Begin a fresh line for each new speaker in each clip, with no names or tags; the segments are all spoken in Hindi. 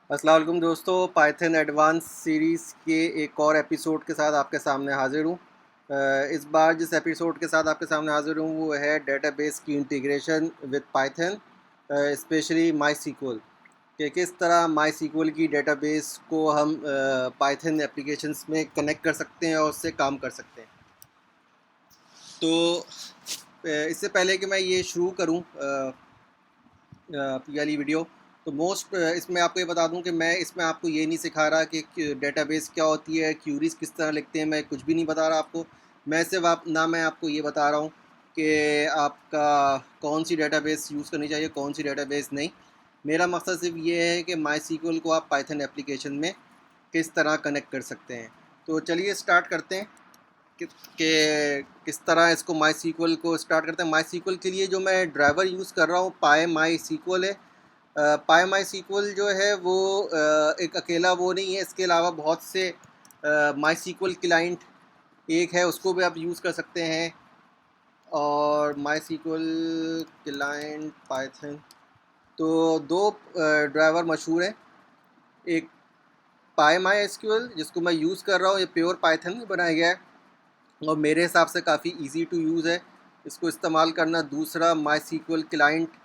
अस्सलाम वालेकुम दोस्तों, पाइथन एडवांस सीरीज़ के एक और एपिसोड के साथ आपके सामने हाज़िर हूँ। इस बार जिस एपिसोड के साथ आपके सामने हाज़िर हूँ वो है डेटाबेस की integration with Python, specially MySQL कि किस तरह माई सीक्वल की डेटाबेस को हम पाइथन एप्लीकेशंस में कनेक्ट कर सकते हैं और उससे काम कर सकते हैं। तो इससे पहले कि मैं ये शुरू करूँ वाली वीडियो, तो मोस्ट इसमें आपको ये बता दूं कि मैं इसमें आपको ये नहीं सिखा रहा कि डेटाबेस क्या होती है, क्यूरीज किस तरह लिखते हैं, मैं कुछ भी नहीं बता रहा आपको। मैं सिर्फ मैं आपको ये बता रहा हूँ कि आपका कौन सी डेटाबेस यूज़ करनी चाहिए, कौन सी डेटाबेस नहीं। मेरा मकसद सिर्फ ये है कि माई सीक्वल को आप पाइथन एप्लीकेशन में किस तरह कनेक्ट कर सकते हैं। तो चलिए स्टार्ट करते हैं कि किस तरह इसको माई सीक्वल को स्टार्ट करते हैं। माई सीक्वल के लिए जो मैं ड्राइवर यूज़ कर रहा हूँ पाई माई सीक्वल है। पाई माई सीक्वल जो है वो एक अकेला वो नहीं है, इसके अलावा बहुत से माई सीक्वल क्लाइंट एक है, उसको भी आप यूज़ कर सकते हैं। और माई सीक्वल क्लाइंट पाइथन, तो दो ड्राइवर मशहूर हैं। एक पाई माई एसक्यूएल जिसको मैं यूज़ कर रहा हूँ, ये प्योर पाइथन में बनाया गया है और मेरे हिसाब से काफ़ी इजी टू यूज़ है इसको इस्तेमाल करना। दूसरा माई सीक्वल क्लाइंट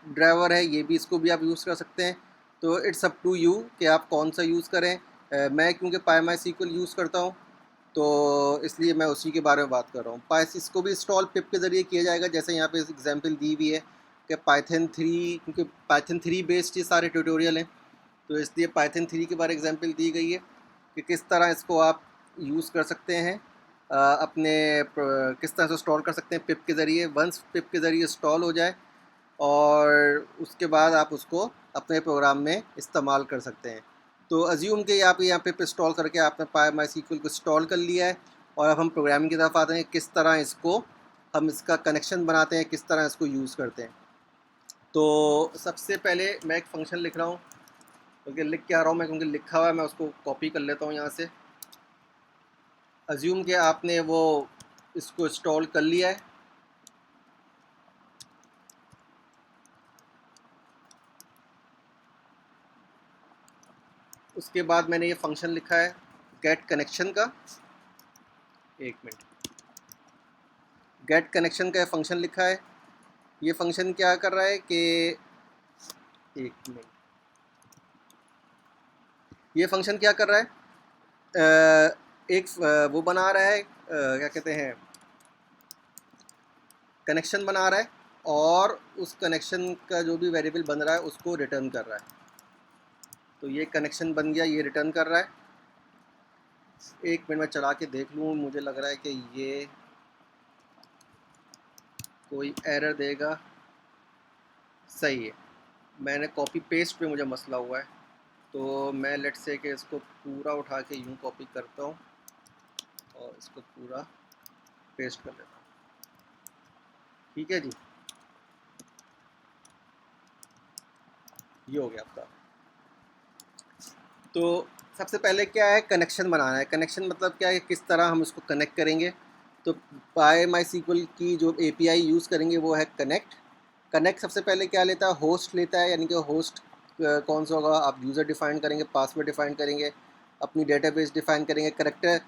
ड्राइवर है, ये भी इसको भी आप यूज़ कर सकते हैं। तो इट्स अप टू यू कि आप कौन सा यूज़ करें। मैं क्योंकि पाई माई सीक्वल यूज़ करता हूँ तो इसलिए मैं उसी के बारे में बात कर रहा हूँ। पाइस इसको भी इंस्टॉल पिप के ज़रिए किया जाएगा, जैसे यहाँ पे एग्जांपल दी हुई है कि पाइथन 3, क्योंकि पाइथन 3 बेस्ड ये सारे ट्यूटोरियल हैं, तो इसलिए पाइथन 3 के बारे एग्जांपल दी गई है कि किस तरह इसको आप यूज़ कर सकते हैं। किस तरह से इंस्टॉल कर सकते हैं पिप के ज़रिए। वंस पिप के ज़रिए इंस्टॉल हो जाए और उसके बाद आप उसको अपने प्रोग्राम में इस्तेमाल कर सकते हैं। तो अज्यूम कि आप यहाँ पे इंस्टॉल करके आपने पाई माई सीक्वल को इंस्टॉल कर लिया है और अब हम प्रोग्रामिंग की तरफ आते हैं, किस तरह इसको हम इसका कनेक्शन बनाते हैं, किस तरह इसको यूज़ करते हैं। तो सबसे पहले मैं एक फ़ंक्शन लिख रहा हूँ, क्योंकि लिख के आ रहा हूँ मैं, क्योंकि लिखा हुआ है, मैं उसको कॉपी कर लेता हूँ यहाँ से। अज्यूम कि आपने वो इसको इंस्टॉल कर लिया है। उसके बाद मैंने ये फंक्शन लिखा है गेट कनेक्शन का। एक मिनट, गेट कनेक्शन का फंक्शन लिखा है। ये फंक्शन क्या कर रहा है कि एक मिनट, ये फंक्शन क्या कर रहा है, वो बना रहा है, क्या कहते हैं, कनेक्शन बना रहा है और उस कनेक्शन का जो भी वेरिएबल बन रहा है उसको रिटर्न कर रहा है। तो ये कनेक्शन बन गया, ये रिटर्न कर रहा है। एक मिनट में चला के देख लूँ, मुझे लग रहा है कि ये कोई एरर देगा। सही है, मैंने कॉपी पेस्ट पे मुझे मसला हुआ है, तो मैं लेट से कि इसको पूरा उठा के यूँ कॉपी करता हूँ और इसको पूरा पेस्ट कर लेता हूँ। ठीक है जी, ये हो गया आपका। तो सबसे पहले क्या है, कनेक्शन बनाना है। कनेक्शन मतलब क्या है, किस तरह हम इसको कनेक्ट करेंगे। तो पाई माई सीक्वल की जो एपीआई यूज़ करेंगे वो है कनेक्ट। कनेक्ट सबसे पहले क्या लेता है, होस्ट लेता है, यानी कि होस्ट कौन सा होगा, आप यूज़र डिफ़ाइन करेंगे, पासवर्ड डिफ़ाइन करेंगे, अपनी डेटाबेस डिफ़ाइन करेंगे, करेक्टर,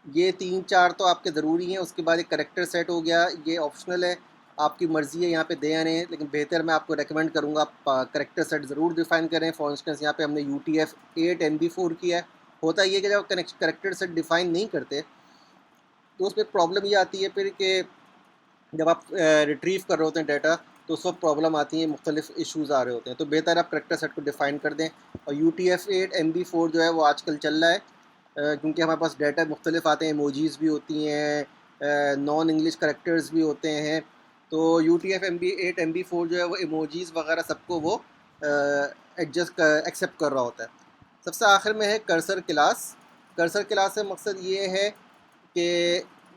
ये 3-4 तो आपके ज़रूरी हैं। उसके बाद एक करेक्टर सेट हो गया, ये ऑप्शनल है, आपकी मर्ज़ी है यहाँ पे दें या नहीं, लेकिन बेहतर मैं आपको रेकमेंड करूँगा आप करेक्टर सेट ज़रूर डिफ़ाइन करें। फॉर इंस्टेंस यहाँ पे हमने UTF-8 MB4 किया है। होता ये है कि जब करेक्टर सेट डिफ़ाइन नहीं करते तो उसमें प्रॉब्लम ये आती है फिर कि जब आप रिट्रीव कर रहे होते हैं डाटा, तो उस वक्त प्रॉब्लम आती है, मुख्तलिफ इशूज़ आ रहे होते हैं। तो बेहतर आप करेक्टर सेट को डिफ़ाइन कर दें। और UTF-8 MB4 जो है वो आजकल चल रहा है, क्योंकि हमारे पास डाटा मुख्तलिफ आते हैं, इमोजीज़ भी होती हैं, नॉन इंग्लिश करेक्टर्स भी होते हैं। तो UTF-8 MB4 जो है वो इमोजीज़ वगैरह सबको वो एक्सेप्ट कर रहा होता है। सबसे आखिर में है कर्सर क्लास। कर्सर क्लास से मकसद ये है कि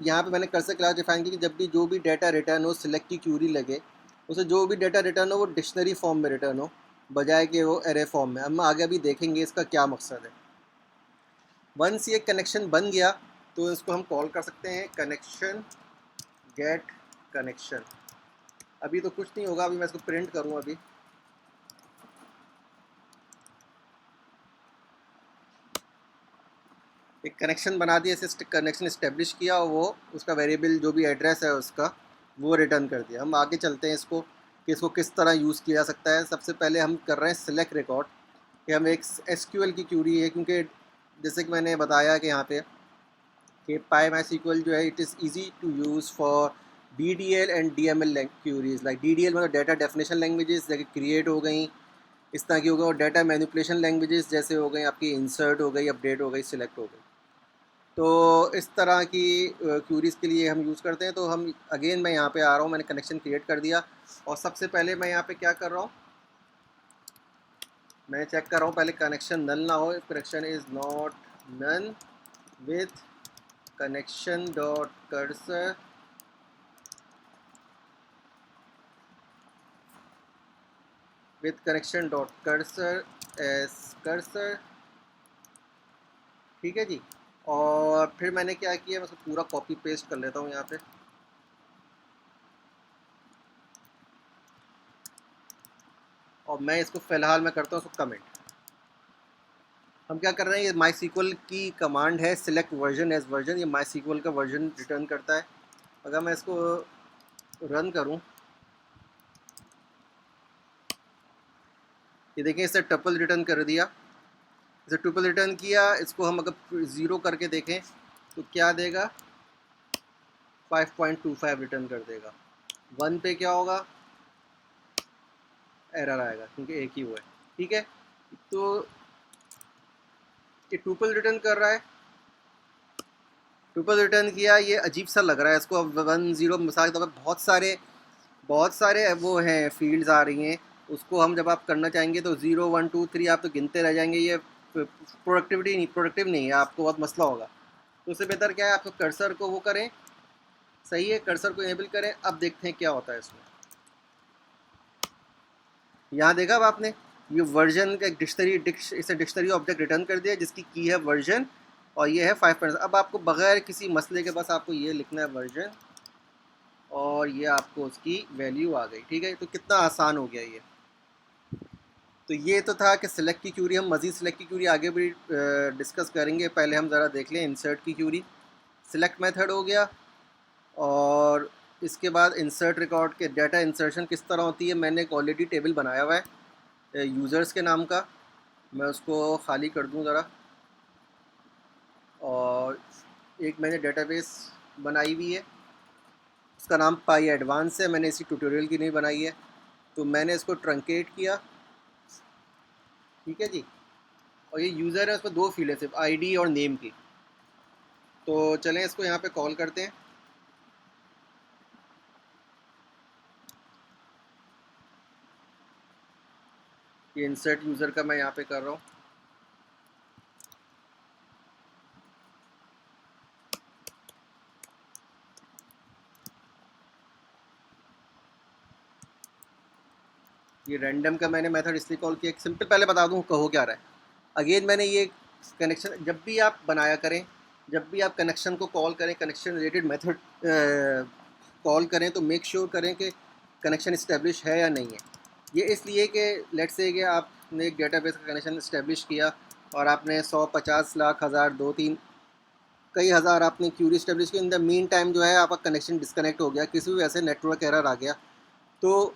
यहाँ पे मैंने कर्सर क्लास डिफाइन की कि जब भी जो भी डाटा रिटर्न हो, सिलेक्ट की क्यूरी लगे, उसे जो भी डाटा रिटर्न हो वो डिक्शनरी फॉर्म में रिटर्न हो, बजाय कि वो एरे फॉर्म में। हम आगे भी देखेंगे इसका क्या मकसद है। वंस ये कनेक्शन बन गया तो इसको हम कॉल कर सकते हैं कनेक्शन गेट कनेक्शन। अभी तो कुछ नहीं होगा, अभी मैं इसको प्रिंट करूँ अभी। एक कनेक्शन बना दिया, ऐसे कनेक्शन इस्टेब्लिश किया और वो उसका वेरिएबल जो भी एड्रेस है उसका वो रिटर्न कर दिया। हम आगे चलते हैं इसको कि इसको किस तरह यूज़ किया जा सकता है। सबसे पहले हम कर रहे हैं सिलेक्ट रिकॉर्ड कि हम एक एसक्यूएल की क्यूरी है, क्योंकि जैसे कि मैंने बताया कि यहाँ पे कि PyMySQL जो है it is easy to use for DDL and DML queries. Like DDL मतलब डाटा डेफिनेशन लैंग्वेजेस जैसे क्रिएट हो गई, इस तरह की हो गई, और डाटा मैनिपुलेशन लैंग्वेजेस जैसे हो गई आपकी इंसर्ट हो गई, अपडेट हो गई, सिलेक्ट हो गई। तो इस तरह की क्यूरीज़ के लिए हम यूज़ करते हैं। तो हम अगेन मैं यहाँ पे आ रहा हूँ, मैंने कनेक्शन क्रिएट कर दिया और सबसे पहले मैं यहाँ पे क्या कर रहा हूँ, मैं चेक कर रहा हूँ पहले कनेक्शन नल ना हो। Connection is not none with connection dot cursor with connection dot cursor as cursor. ठीक है जी। और फिर मैंने क्या किया, मैं उसको पूरा कॉपी पेस्ट कर लेता हूँ यहाँ पे। और मैं इसको फ़िलहाल मैं करता हूँ उसको कमेंट। हम क्या कर रहे हैं, ये माई सीक्वल की कमांड है सिलेक्ट वर्जन एज वर्जन, ये माई सीक्वल का वर्जन रिटर्न करता है। अगर मैं इसको रन करूं, ये देखें इससे टपल रिटर्न कर दिया। इसे टपल रिटर्न किया, इसको हम अगर 0 करके देखें तो क्या देगा, 5.25 रिटर्न कर देगा। 1 पे क्या होगा, एरर आएगा क्योंकि एक ही हुआ है। ठीक है, तो ये टुपल रिटर्न कर रहा है, टुपल रिटर्न किया, ये अजीब सा लग रहा है इसको। अब 1 0 मिसाल के तौर पर बहुत सारे वो हैं फील्ड्स आ रही हैं, उसको हम जब आप करना चाहेंगे तो 0 1 2 3 आप तो गिनते रह जाएंगे, ये प्रोडक्टिव नहीं है, आपको बहुत मसला होगा। तो उससे बेहतर क्या है, आपको कर्सर को वो करें, सही है, कर्सर को इनेबल करें। अब देखते हैं क्या होता है इसमें। यहाँ देखा अब आपने, ये वर्जन का एक इसे डिक्शनरी ऑब्जेक्ट रिटर्न कर दिया जिसकी की है वर्जन, और ये है 5%। अब आपको बगैर किसी मसले के बस आपको ये लिखना है वर्जन, और ये आपको उसकी वैल्यू आ गई। ठीक है, तो कितना आसान हो गया ये। तो ये तो था कि सिलेक्ट की क्यूरी। हम मज़ीद सिलेक्ट की क्यूरी आगे भी डिस्कस करेंगे, पहले हम ज़रा देख लें इंसर्ट की क्यूरी। सिलेक्ट मेथड हो गया, और इसके बाद इंसर्ट रिकॉर्ड के डाटा इंसर्शन किस तरह होती है, मैंने एक ऑलरेडी टेबल बनाया हुआ है यूज़र्स के नाम का, मैं उसको खाली कर दूं ज़रा। और एक मैंने डेटाबेस बनाई हुई है, उसका नाम पाई एडवांस है, मैंने इसी ट्यूटोरियल की नहीं बनाई है। तो मैंने इसको ट्रंकेट किया। ठीक है जी, और ये यूज़र है, उसमें 2 फील्ड है सिर्फ, आईडी और नेम की। तो चलें इसको यहाँ पे कॉल करते हैं। ये इंसर्ट यूज़र का मैं यहाँ पे कर रहा हूँ। ये रैंडम का मैंने मेथड इसलिए कॉल किया, एक सिंपल पहले बता दूँ कहो क्या रहा है। अगेन मैंने ये कनेक्शन जब भी आप बनाया करें, जब भी आप कनेक्शन को कॉल करें, कनेक्शन रिलेटेड मेथड कॉल करें, तो मेक श्योर करें कि कनेक्शन इस्टेब्लिश है या नहीं है। ये इसलिए कि लेट्स से कि आपने एक डेटाबेस का कनेक्शन इस्टेब्लिश किया और आपने 100 50 लाख हज़ार 2 3 कई हज़ार आपने क्यूरी इस्टेब्लिश की, इन द मीन टाइम जो है आपका कनेक्शन डिस्कनेक्ट हो गया, किसी भी वैसे नेटवर्क एरर आ गया, तो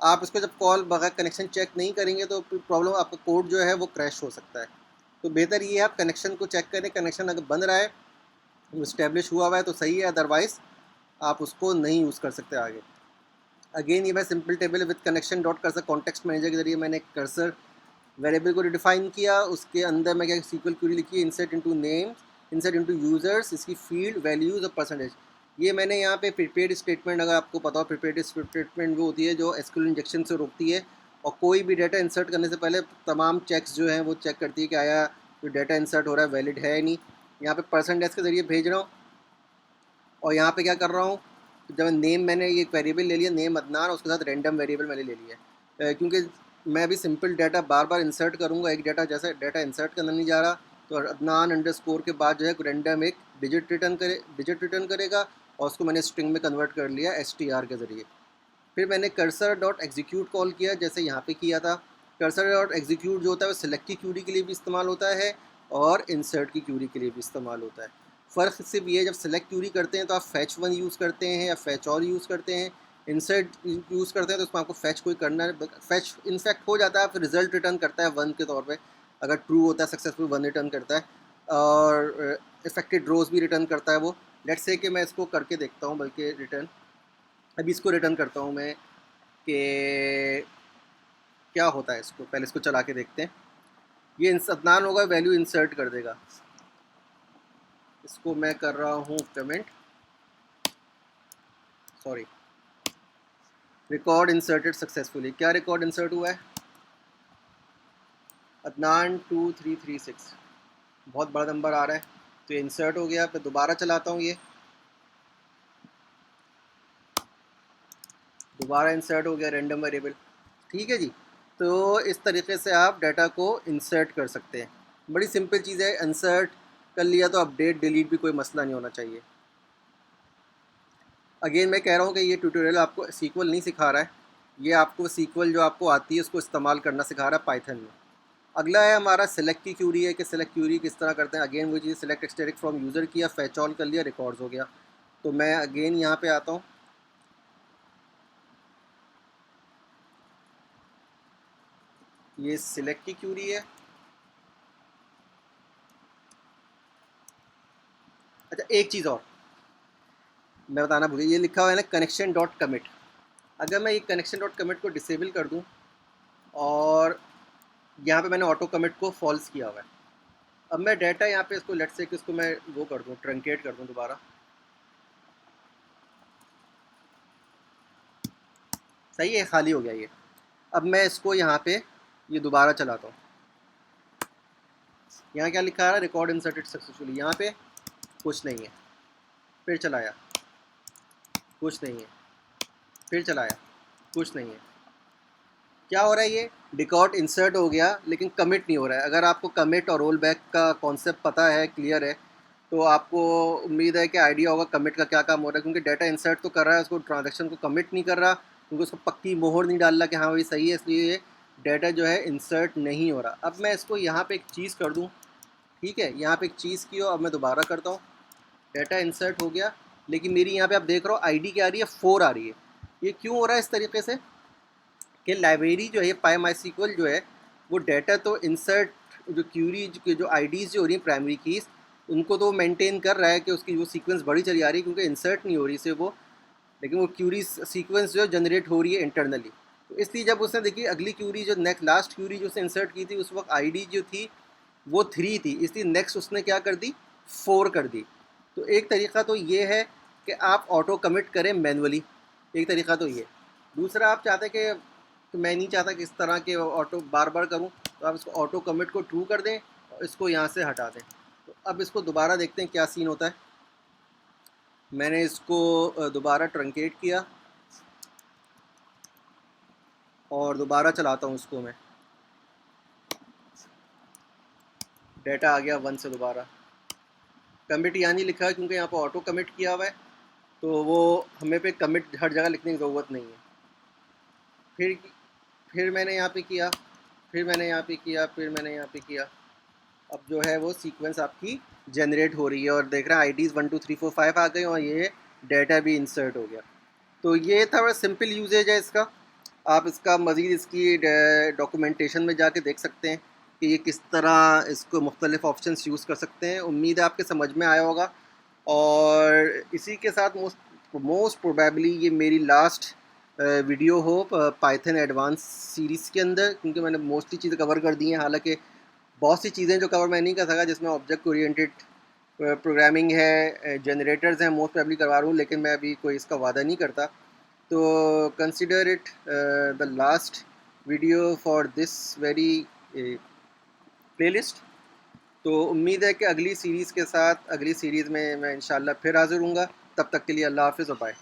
आप इसको जब कॉल बगैर कनेक्शन चेक नहीं करेंगे तो प्रॉब्लम, आपका कोड जो है वो क्रैश हो सकता है। तो बेहतर ये है आप कनेक्शन को चेक करें, कनेक्शन अगर बन रहा है, इस्टेब्लिश हुआ है तो सही है, अदरवाइज़ आप उसको नहीं यूज़ कर सकते आगे। अगेन ये मैं simple table with connection dot cursor context manager के जरिए मैंने कर्सर वेरिएबल को डिफाइन किया, उसके अंदर मैं क्या सीक्वल क्वेरी लिखी, insert into name, insert into users, इसकी फील्ड वैल्यूज़ और परसेंटेज। ये मैंने यहाँ पे प्रिपेयर्ड स्टेटमेंट, अगर आपको पता हो प्रिपेयर्ड स्टेटमेंट वो होती है जो एसक्यूएल इंजेक्शन से रोकती है, और कोई भी डाटा इंसर्ट करने से पहले तमाम चेक्स जो हैं वो चेक करती है कि आया जो डाटा इंसर्ट हो रहा है वैलिड है नहीं। यहाँ पे परसेंटेज के ज़रिए भेज रहा हूँ, और यहाँ पे क्या कर रहा हूँ, जब नेम मैंने ये वेरिएबल ले लिया, नेम अदनान, उसके साथ रैंडम वेरिएबल मैंने ले लिया है, क्योंकि मैं अभी सिंपल डाटा बार बार इंसर्ट करूँगा, एक डाटा जैसे डाटा इंसर्ट करना नहीं जा रहा, तो अदनान अंडरस्कोर के बाद जो है रैंडम एक डिजिट रिटर्न करेगा, और उसको मैंने स्ट्रिंग में कन्वर्ट कर लिया str के ज़रिए। फिर मैंने कर्सर डॉट एग्जीक्यूट कॉल किया, जैसे यहाँ पे किया था। कर्सर डॉट एग्जीक्यूट जो होता है वो सिलेक्ट की क्यूरी के लिए भी इस्तेमाल होता है, और इंसर्ट की क्यूरी के लिए भी इस्तेमाल होता है। फ़र्क सिर्फ ये है, जब सेलेक्ट क्यूरी करते हैं तो आप फैच वन यूज़ करते हैं या फैच ऑल यूज़ करते हैं। इंसर्ट यूज़ करते हैं तो उसमें आपको फैच कोई करना है, फैच इनफैक्ट हो जाता है, आप रिजल्ट रिटर्न करता है वन के तौर पे। अगर ट्रू होता है सक्सेसफुल वन रिटर्न करता है, और इफेक्टेड रोज भी रिटर्न करता है वो। लेट्स से कि मैं इसको करके देखता हूँ, बल्कि रिटर्न अभी इसको रिटर्न करता हूँ मैं कि क्या होता है। इसको पहले इसको चला के देखते हैं। ये अदनान होगा, वैल्यू इंसर्ट कर देगा। इसको मैं कर रहा हूँ comment, sorry, record inserted successfully. क्या रिकॉर्ड इंसर्ट हुआ है? अदनान 2336, बहुत बड़ा नंबर आ रहा है, तो ये इंसर्ट हो गया। मैं दोबारा चलाता हूँ, ये दोबारा इंसर्ट हो गया रैंडम वेरिएबल। ठीक है जी। तो इस तरीके से आप डाटा को इंसर्ट कर सकते हैं। बड़ी सिंपल चीज़ है, इंसर्ट कर लिया तो अपडेट डिलीट भी कोई मसला नहीं होना चाहिए। अगेन मैं कह रहा हूँ कि ये ट्यूटोरियल आपको सीक्वल नहीं सिखा रहा है, ये आपको सीक्वल जो आपको आती है उसको इस्तेमाल करना सिखा रहा है पाइथन में। अगला है हमारा सेलेक्ट की क्यूरी है, कि सेलेक्ट क्यूरी किस तरह करते हैं। अगेन वो चीज़, सेलेक्ट एक्सटेरिक फ्रॉम यूज़र किया, फैच ऑल कर लिया, रिकॉर्ड्स हो गया। तो मैं अगेन यहाँ पे आता हूँ, ये सिलेक्ट की क्यूरी है। अच्छा, एक चीज़ और मैं बताना भूल गया, ये लिखा हुआ है ना कनेक्शन डॉट कमिट। अगर मैं ये कनेक्शन डॉट कमिट को डिसेबल कर दूँ, और यहाँ पे मैंने ऑटो कमिट को फॉल्स किया हुआ है। अब मैं डाटा यहाँ पे इसको लेट से कि इसको मैं वो कर दूँ, ट्रंकेट कर दूँ दोबारा। सही है, खाली हो गया ये। अब मैं इसको यहाँ पे ये दोबारा चलाता हूँ। यहाँ क्या लिखा है? Record inserted successfully. यहाँ पे कुछ नहीं है, फिर चलाया, कुछ नहीं है, फिर चलाया, कुछ नहीं है। क्या हो रहा है? ये रिकॉर्ड इंसर्ट हो गया लेकिन कमिट नहीं हो रहा है। अगर आपको कमिट और रोल बैक का कॉन्सेप्ट पता है, क्लियर है, तो आपको उम्मीद है कि आइडिया होगा कमिट का क्या काम हो रहा है। क्योंकि डाटा इंसर्ट तो कर रहा है, उसको ट्रांजैक्शन को कमिट नहीं कर रहा, क्योंकि उसको पक्की मोहर नहीं डाल रहा कि हाँ भाई सही है, इसलिए ये डाटा जो है इंसर्ट नहीं हो रहा। अब मैं इसको यहाँ पे एक चीज़ कर दूँ, ठीक है, यहाँ पे एक चीज़ की हो। अब मैं दोबारा करता हूँ, डाटा इंसर्ट हो गया, लेकिन मेरी यहाँ पे आप देख रहे हो आईडी क्या आ रही है? 4 आ रही है। ये क्यों हो रहा है इस तरीके से? कि लाइब्रेरी जो है पाई माई सीक्वल जो है, वो डाटा तो इंसर्ट, जो क्यूरी की जो आईडीज़ जो हो रही हैं प्राइमरी कीज़, उनको तो मेंटेन कर रहा है कि उसकी वो सीक्वेंस बड़ी चली आ रही है, क्योंकि इंसर्ट नहीं हो रही से वो, लेकिन वो क्यूरी सीक्वेंस जो जनरेट हो रही है इंटरनली। तो इसलिए जब उसने देखी अगली क्यूरी, जो नेक्स्ट लास्ट क्यूरी जो उसने इंसर्ट की थी, उस वक्त आईडी जो थी वो 3 थी, इसलिए नेक्स्ट उसने क्या कर दी? 4 कर दी। तो एक तरीका तो ये है कि आप ऑटो कमिट करें मैनुअली, एक तरीका तो ये। दूसरा, आप चाहते कि तो मैं नहीं चाहता कि इस तरह के ऑटो बार बार करूं, तो आप इसको ऑटो कमिट को ट्रू कर दें और इसको यहाँ से हटा दें। तो अब इसको दोबारा देखते हैं क्या सीन होता है। मैंने इसको दोबारा ट्रंकेट किया और दोबारा चलाता हूँ इसको मैं। डाटा आ गया 1 से दोबारा। कमिट यहाँ नहीं लिखा है क्योंकि यहाँ पर ऑटो कमिट किया हुआ है, तो वो हमें पे कमिट हर जगह लिखने की ज़रूरत नहीं है। फिर फिर मैंने यहाँ पे किया, फिर मैंने यहाँ पे किया, फिर मैंने यहाँ पे किया। अब जो है वो सीक्वेंस आपकी जनरेट हो रही है, और देख रहे हैं आईडीज़ 1 2 3 4 5 आ गई, और ये डाटा भी इंसर्ट हो गया। तो ये था बड़ा सिंपल यूजेज है इसका। आप इसका मज़ीद इसकी डॉक्यूमेंटेशन में जाके देख सकते हैं कि ये किस तरह इसको मुख्तलिफ ऑप्शंस यूज़ कर सकते हैं। उम्मीद है आपके समझ में आया होगा। और इसी के साथ मोस्ट प्रोबेबली ये मेरी लास्ट वीडियो हो पाइथन एडवांस सीरीज़ के अंदर, क्योंकि मैंने मोस्टली चीज़ें कवर कर दी हैं। हालांकि बहुत सी चीज़ें जो कवर मैं नहीं कर सका, जिसमें ऑब्जेक्ट ओरिएंटेड प्रोग्रामिंग है, जनरेटर्स हैं, मोस्ट प्रोबेबली करवा रहा हूँ, लेकिन मैं अभी कोई इसका वादा नहीं करता। तो consider it the last video for this very playlist. तो उम्मीद है कि अगली सीरीज़ के साथ, अगली सीरीज़ में मैं इंशाल्लाह फिर हाज़िर हूँगा। तब तक के लिए अल्लाह हाफ़िज़ और बाय।